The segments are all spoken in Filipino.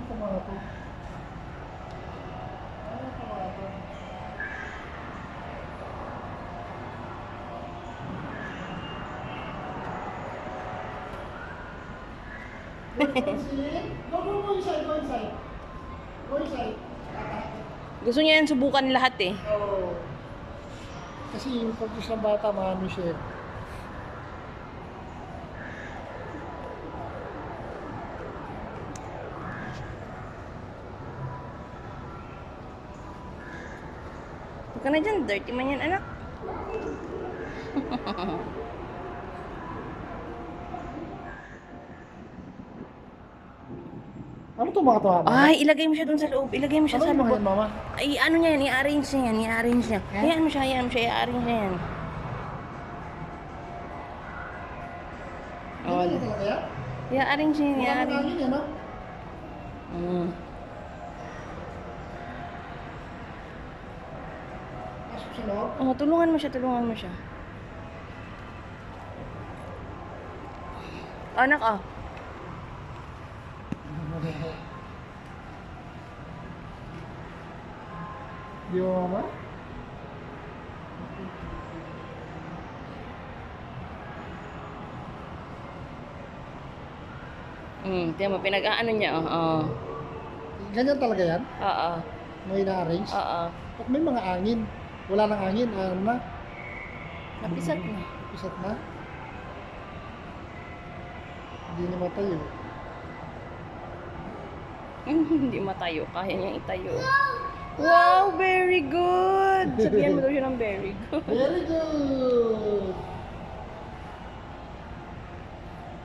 ito mga to? Ano ito mga to? Go inside, go inside. Go inside. Gusto niya yan subukan lahat eh. Oo. Kasi yung pagkis ng bata, maano siya. Huwag ka na dyan, dirty man yan anak. Ano to mga to, mama? Ay, ilagay mo siya dun sa loob. Ilagay mo siya Ano sa yung mga loob. yan, mama? Ay, ano niya yan, i-arrange niya yan, i-arrange niya. Eh? Hayaan mo siya, i-arrange niya yan. Oh, Ano talaga yan? i-arrange niya yan, Wala i-arrange. nang yan, no? Pasok sa loob. Oh, tulungan mo siya, tulungan mo siya. Anak, ah. Di ba, mama? Tiyan mo, pinag-aano niya, oh. Ganyan talaga yan? Oo. May na-arrange? Oo. At may mga angin. Wala nang angin. Ano na? Napisat na. Pisat na? Hindi na matayo. Hindi matayo, kaya niyang itayo. Wow, very good! Sabihan mo daw siya ng very good. Very good!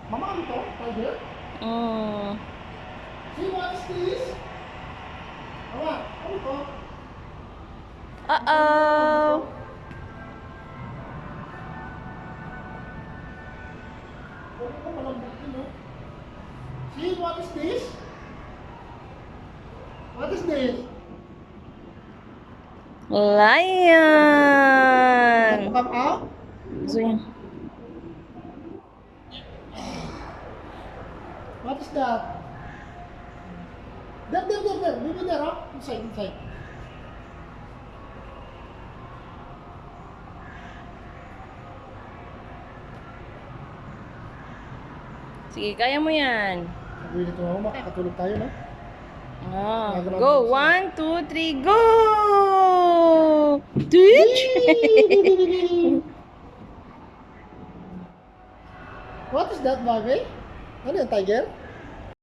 Mama, ano to? Tiger? See, what is this? Mama, ano to? Uh-oh! Ano ko malambot yun, no? See, what is this? What is this? Lion! Come out? Gusto niya. What is that? There. Maybe there, huh? Inside. Sige, kaya mo yan. Sabi nito mo, makakatulog tayo, no? Go! 1, 2, 3, go! Twitch! What is that, bagay? Ano yan, tiger?